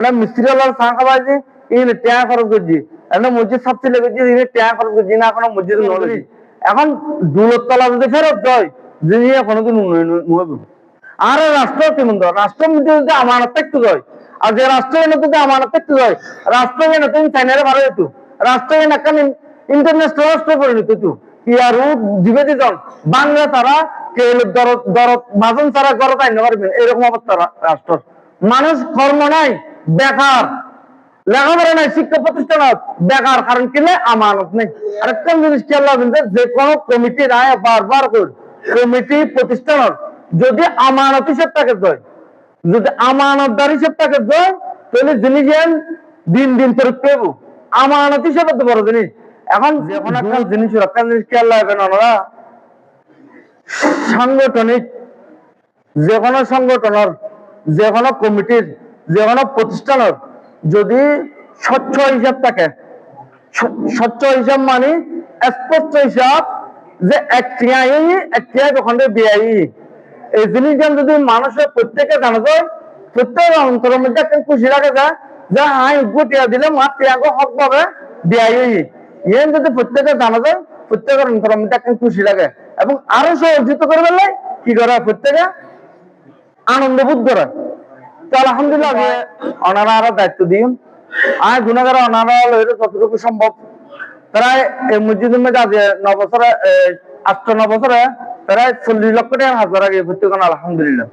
মিস্ত্রি হলার চা খাওয়াই যে ইনে ট্যাঁ খরচ করছি এখন মসজিদ সব ছেলে করছি ইনে ট্যাঁ খরচ করছি না এখনো মসজিদ নলেছি এখন দুলতলা যদি ফেরত যায় যিনি কোনোদিন উন্নয়ন হবে আর রাষ্ট্র কেমন ধর রাষ্ট্রের মধ্যে যদি আমানত একটু যায় আর যে রাষ্ট্র এনে যদি আমানত একটু যায় রাষ্ট্র এনে তুমি চাইনারে ভালো হইতো রাষ্ট্র এনে একটা ইন্টারন্যাশনাল রাষ্ট্র পরিণত হইতো কি আর দিবে দিজন বাংলা তারা কেউ দরদ মাজন তারা গড় তাই না পারবেন এরকম অবস্থা রাষ্ট্র মানুষ কর্ম নাই বেকার লেখাপড়া নাই শিক্ষা প্রতিষ্ঠান বেকার কারণ কিনে আমানত নেই আরেকটা জিনিস খেয়াল রাখবেন যে কোনো কমিটি রায় বারবার করে কমিটি প্রতিষ্ঠান যদি আমানত হিসেব থাকে যায় যদি আমানতদার হিসেব থাকে যায় তাহলে জিনিস দিন দিন পরে পেব আমানত হিসেবে তো বড় জিনিস এখন যখন একটা জিনিস একটা জিনিস খেয়াল রাখবেন ওনারা সাংগঠনিক যে কোনো সংগঠনের যে কোনো কমিটির যে কোনো প্রতিষ্ঠানের যদি স্বচ্ছ হিসাব থাকে স্বচ্ছ হিসাব মানে স্পষ্ট হিসাব যে একটিআই ওখানে বিআই এই জিনিসটা যদি মানুষের প্রত্যেকে জানা যায় প্রত্যেক অন্তরের মধ্যে একটা খুশি লাগে যায় যে আই গুটিয়া দিলে মার টিয়াগো হক পাবে বিআই ইয়ে যদি প্রত্যেকে জানা যায় প্রত্যেকের অন্তরের মধ্যে একটা খুশি লাগে এবং আরো সহযোগিত করে বললে কি করে প্রত্যেকে আনন্দ বোধ করে তো আলহামদুলিল্লাহ ওনারা আরো দায়িত্ব দিন আর গুণাগার ওনারা যতটুকু সম্ভব প্রায় এই মসজিদের মধ্যে আজ 9 বছরে 8-9 বছরে প্রায় 40 লক্ষ টাকা হাজার আগে ভর্তি করেন আলহামদুলিল্লাহ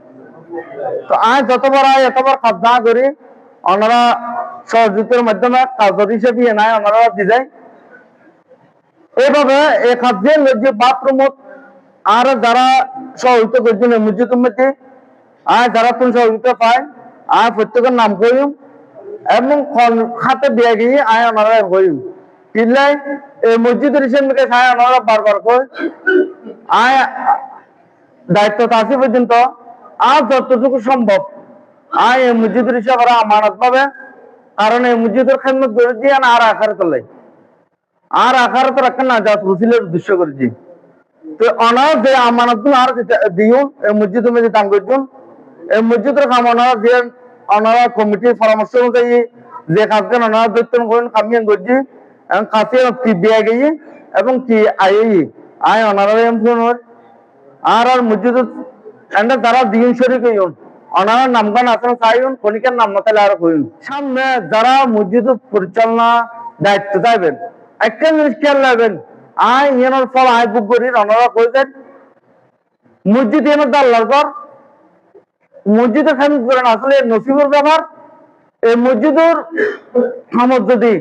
তো আজ যতবার এতবার কাজ না করি ওনারা সহযোগিতার মাধ্যমে কাজ হিসেবে নাই ওনারা দিয়ে এইভাবে এই কাজের যে বাথরুম আর যারা সহযোগিতা করছেন মসজিদের মধ্যে আর যারা কোন সহযোগিতা পায় আর প্রত্যেকের নাম করিম এবং খাতে দিয়ে গিয়ে আয় ওনারা করিম কিনলাই এই মসজিদের হিসেবে খায় ওনারা বারবার কয় আয় দায়িত্ব আসি পর্যন্ত আর যতটুকু সম্ভব আয় এই মসজিদের হিসাবে আমানত পাবে কারণ এই মসজিদের খেদমত করে দিয়ে আর আখারে তোলাই আর আখারে তো রাখেন না যা রুসিলের উদ্দেশ্য করেছি তো অনার যে আমানত আর দিও এই মসজিদের মধ্যে দান করছেন এই মসজিদের কাম ওনারা দিয়ে ওনারা কমিটির পরামর্শ অনুযায়ী যে কাজকে ওনারা দায়িত্ব করেন কামিয়ে করছি এবং কাছে কি দিয়ে গিয়ে এবং কি আয় ওনারা আর মসজিদ যারা দিন শরীর কইন ওনারা নামগান আসন চাইন খনিকের নাম মাতালে আর কইন সামনে যারা মসজিদ পরিচালনা দায়িত্ব চাইবেন একটা জিনিস খেয়াল রাখবেন আয় এনার ফল আয় বুক করি ওনারা কইছেন মসজিদ এনার দাল্লার পর মসজিদের খামিজ করেন আসলে নসিবের ব্যাপার এই মসজিদের খামত যদি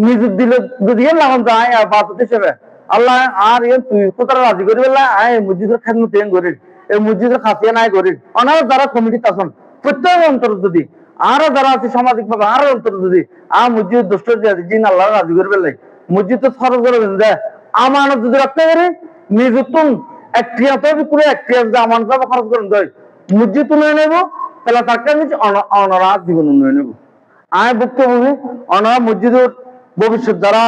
নিযুক্ত দিলে যদি লাগান যায় আর বাদত হিসেবে আল্লাহ আর তুই কোথাও রাজি করি বললে আয় মসজিদের খেদমত করি এই মসজিদের খাসিয়া নাই করি ওনারা যারা কমিটি আসন প্রত্যেক অন্তর যদি আরো যারা আছে সামাজিক ভাবে আরো অন্তর যদি মসজিদ দুষ্ট জিন আল্লাহ রাজি করি বললে মসজিদ তো খরচ করবেন যে আমানত যদি রাখতে পারি নিযুক্ত একটি পুরো একটি আমানত খরচ করেন দেয় মসজিদ তুলে নেব তাহলে তাকে অনারা জীবন উন্নয়ন নেব আয় ভুক্তভোগী অনারা মসজিদের ভবিষ্যৎ যারা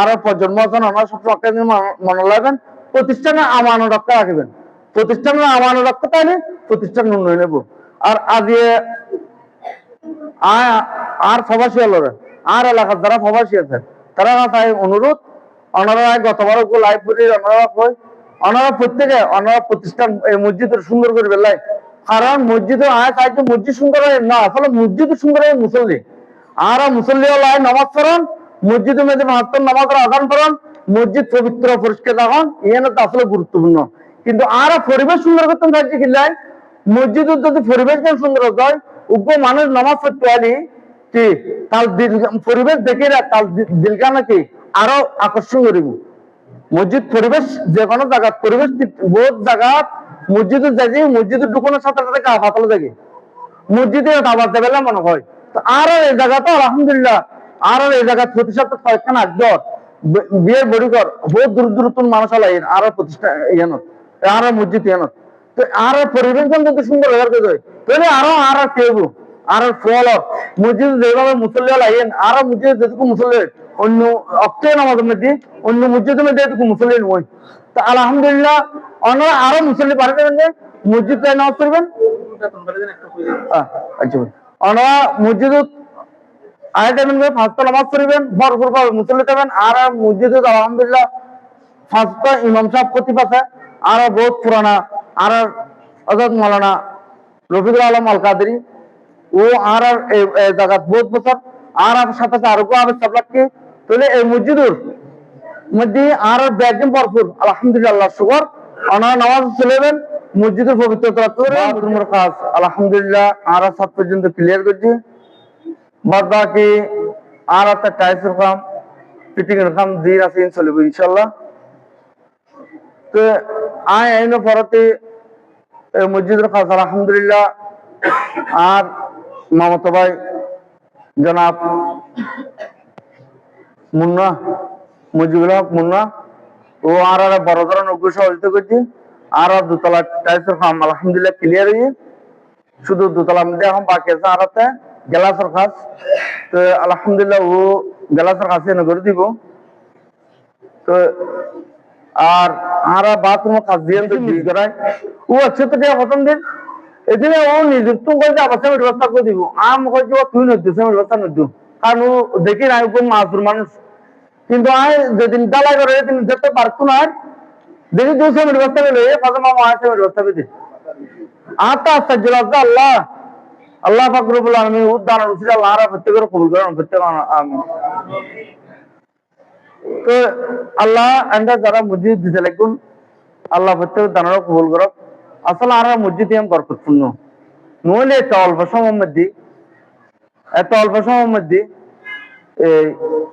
আরো প্রজন্ম আছেন ওনারা সবসময় মনে রাখবেন প্রতিষ্ঠানে আমানত রক্ষা রাখবেন প্রতিষ্ঠানের আমানত রক্ষা পাইলে প্রতিষ্ঠান উন্নয়ন নেব আর আজ আর প্রবাসী হল আর এলাকার যারা প্রবাসী আছে তারা তাই অনুরোধ ওনারা গতবার লাইব্রেরির ওনারা প্রত্যেকে ওনারা প্রতিষ্ঠান এই মসজিদের সুন্দর করে বেলায় কারণ মসজিদে আয় চাইছে মসজিদ সুন্দর হয় না আসলে মসজিদ সুন্দর হয় মুসল্লি আর মুসল্লি হলাই নামাজ পড়েন মসজিদের মধ্যে মাহাত্ম নামাজের আদান করেন মসজিদ পবিত্র পরিষ্কার রাখেন এখানে তো আসলে গুরুত্বপূর্ণ কিন্তু আর পরিবেশ সুন্দর করতে চাইছে কিনলাই মসজিদের যদি পরিবেশ সুন্দর হয় উগ্র মানুষ নামাজ পড়তে পারি কি তার পরিবেশ দেখে তার দিলকা নাকি আরো আকর্ষণ করিব মসজিদ পরিবেশ যে কোনো জায়গা পরিবেশ বহুত জায়গা মসজিদের যাই মসজিদের ঢুকানোর সাথে সাথে হাতালো থাকে মসজিদে আবার দেবে মনে হয় তো আর এই জায়গা তো আলহামদুলিল্লাহ আর এই জায়গা প্রতিষ্ঠা কয়েকখানা একদর বিয়ের বড়িকর বহুত দূর দূরত্ব মানুষ আলাই আর প্রতিষ্ঠা ইয়ানত আর মসজিদ ইয়ানত তো আর পরিবেশ যদি সুন্দর হয়ে যায় তাহলে আরো আর কেউ আর ফল মসজিদ যেভাবে মুসল্লি আইন আর মসজিদ যেটুকু মুসল্লি অন্য অক্ষয় নামাজের মধ্যে অন্য মসজিদের মধ্যে এটুকু মুসল্লি নয় তা আলহামদুলিল্লাহ ওনারা আরো মুসল্লি পারবেন যে মসজিদ নামাজ পড়বেন আচ্ছা ওনারা মসজিদ টাইমের মধ্যে ফার্স্ট নামাজ পড়বেন, ভরপুর ভাবে মুসল্লি দেবেন। আর মসজিদে আলহামদুলিল্লাহ ফার্স্ট ইমাম সাহেব খতিব আছে, আর বহুত পুরানা, আর হযরত মাওলানা রফিকুল আলম আল কাদেরী ও আর জায়গা বহুত বছর, আর সাথে আরো আবেদ সাবলাকি তাহলে এই মসজিদের মধ্যে আর ব্যাগম ভরপুর আলহামদুলিল্লাহ শুকর ওনারা নামাজ চলেবেন মসজিদের পবিত্রতা করে তোমার কাজ আলহামদুলিল্লাহ আর 7 পর্যন্ত ক্লিয়ার করছি। বাদ বাকি আর একটা টাইসের কাম ফিটিং এর কাম দিন আছে চলবে ইনশাআল্লাহ। তো আয় আইনো পরতে মসজিদের কাজ আলহামদুলিল্লাহ। আর মামাতো ভাই জনাব মুন্না মুজিবুল হক মুন্না ও আর বড় ধরনের নৌকো সহযোগিতা করছি। আর দোতলা টাইসের কাম আলহামদুলিল্লাহ ক্লিয়ার হয়ে শুধু দোতলার মধ্যে এখন বাকি আছে আর একটা গ্লাসের কাজ। তো আলহামদুলিল্লাহ ও গ্লাসের কাজ এনে করে দিব। তো আর বাথরুমের কাজ দিয়ে মিস করায় ও আছে তো প্রথম দিন এদিনে ও নিযুক্ত করে আবার সেমের ব্যবস্থা করে দিব। আম কইছি ও তুই নদ্দু সেমের ব্যবস্থা নদ্দু, কারণ ও দেখি না খুব মাজুর মানুষ, কিন্তু আয় যেদিন ডালাই করে সেদিন যেতে পারতো না। দেখি তুই সেমের ব্যবস্থা পেলে ফাজা মামা আয় সেমের ব্যবস্থা পেতে আত্মা আশ্চর্য লাগছে। আল্লাহ আল্লাহ পাক রব্বুল আলামিন উদ্দান রসিদ আল্লাহ আর প্রত্যেকের কবুল করেন প্রত্যেক আমিন। তো আল্লাহ আমরা যারা মসজিদ দিতে লাগুন আল্লাহ প্রত্যেক দানারও কবুল করক। আসলে আর মসজিদ এম বরকতপূর্ণ নইলে এত অল্প সময়ের মধ্যে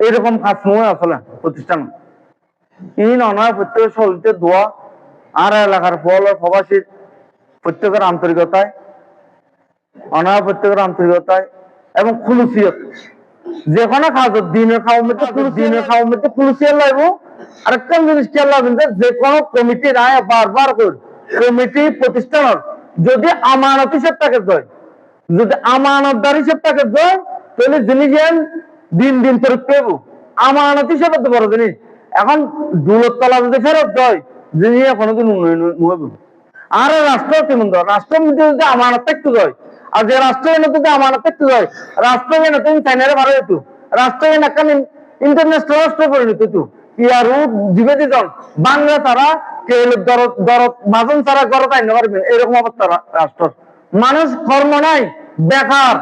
এইরকম কাজ নয় আসলে প্রতিষ্ঠান ইন অনার প্রত্যেকের সহযোগিতা দোয়া আর এলাকার ফল প্রবাসী প্রত্যেকের আন্তরিকতায় অনার প্রত্যেকের আন্তরিকতায় এবং খুলুসিয়ত যে কোনো কাজ দিনের খাওয়ার মধ্যে খুলুসিয়ত লাগবো। আরেকটা জিনিস খেয়াল রাখবেন যে কোনো কমিটি রায় বারবার করে কমিটি প্রতিষ্ঠানের যদি আমানত হিসেব থাকে যায়, যদি আমানতদার হিসেব থাকে যায় তাহলে জিনিস দিন দিন ফেরত পেব। আমানত হিসেবে তো বড় জিনিস। এখন দৌলতলা যদি ফেরত যায় জিনিস কোনোদিন উন্নয়ন হবে। আর রাষ্ট্র কেমন রাষ্ট্রের মধ্যে যদি আমানত থাকতে যায়, আর যে রাষ্ট্রের মধ্যে আমানত থাকতে যায় রাষ্ট্র এনে তুমি চাইনারে ভালো হইতো, রাষ্ট্র এনে একটা ইন্টারন্যাশনাল রাষ্ট্র করে নিত তো ইয়ারু দিবে দিজন বাংলা তারা দরদ মাজন তারা গড় তাই পারবে এরকম অবস্থা রাষ্ট্র। মানুষ কর্ম নাই, বেকার,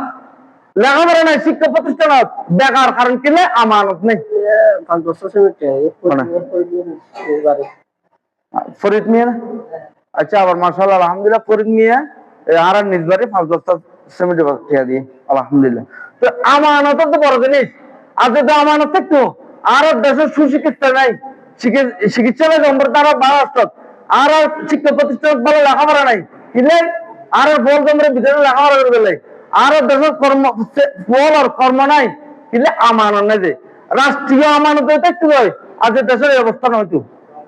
লেখাপড়া নাই, শিক্ষা প্রতিষ্ঠান বেকার, কারণ কিনে আমানত নেই। ফরিদ মিয়া আচ্ছা আবার মাশাআল্লাহ আলহামদুলিল্লাহ ফরিদ মিয়া আর নিজবারে 5 বস্তা সিমেন্ট টিয়া দিয়ে আলহামদুলিল্লাহ। তো আমানত তো বড় জিনিস। আর যদি আমানত থাকতো আর দেশের সুচিকিৎসা নাই, চিকিৎসালয় নম্বর তারা 12 আর শিক্ষা প্রতিষ্ঠান ভালো লেখাপড়া নাই কিনে আর ফল জমের ভিতরে লেখাপড়া করে পেলে আর দেশের কর্ম ফল আর কর্ম নাই কিনে আমানত নাই। যে রাষ্ট্রীয় আমানত দেখতে হয় আর যে দেশের অবস্থা নয়তো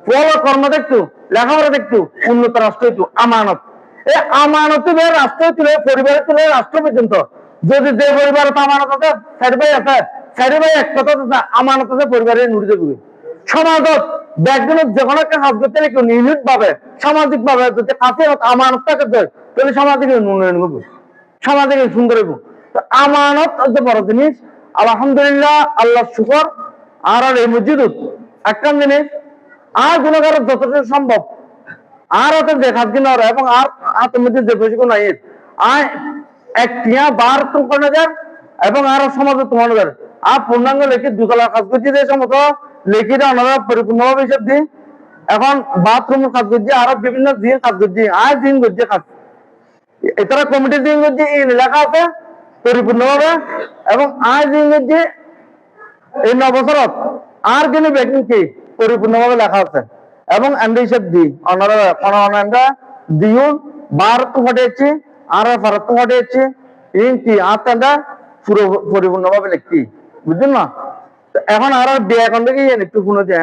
ফল আর কর্ম দেখতো লেখাপড়া দেখতো উন্নত রাষ্ট্র হইতো আমানত। এই আমানত রাষ্ট্র তুলে পরিবারে তুলে রাষ্ট্র পর্যন্ত যদি যে পরিবার আমানত আছে চারি ভাই আছে চারি ভাই এক কথা আমানত আছে পরিবারে নুড়ি দেবে। সমাজত ব্যাকগ্রাউন্ড যে কোনো একটা কাজ করতে কেউ নির্মিত ভাবে সামাজিক ভাবে যদি কাছে আমানত থাকে তাহলে সামাজিক উন্নয়ন করবে, সামাজিক সুন্দর হইব। তো আমানত হচ্ছে বড় জিনিস আলহামদুলিল্লাহ আল্লাহ শুকর। আর এই মসজিদ একটা জিনিস আর গুণাগার যতটা সম্ভব আর ওতে দেখার দিন এবং আর হাতের মধ্যে যে প্রশিক্ষণ নাই আর একটিয়া বার করা যায় এবং আরো সমাজে তোমানো যায়। আর পূর্ণাঙ্গ লেখি দুতলা কাজ করছি যে সমস্ত লেখিটা ওনারা পরিপূর্ণভাবে হিসাব দিই। এখন বাথরুমের কাজ করছি আরো বিভিন্ন দিন কাজ করছি আর দিন করছি কাজ এছাড়া কমিটির দিন করছি এই লেখা আছে পরিপূর্ণভাবে এবং আর দিন করছি এই 9 বছরত আর দিনে ব্যাকিং কি পরিপূর্ণভাবে লেখা আছে এবং এন্ড হিসাব দিই ওনারা আমরা দিও 12 ঘটেছি আর 12 ঘটেছি ইনকি আটটা পুরো পরিপূর্ণভাবে লিখছি বুঝছেন না। এখন আর বিয়ে এখন থেকে একটু পুনঃ যায়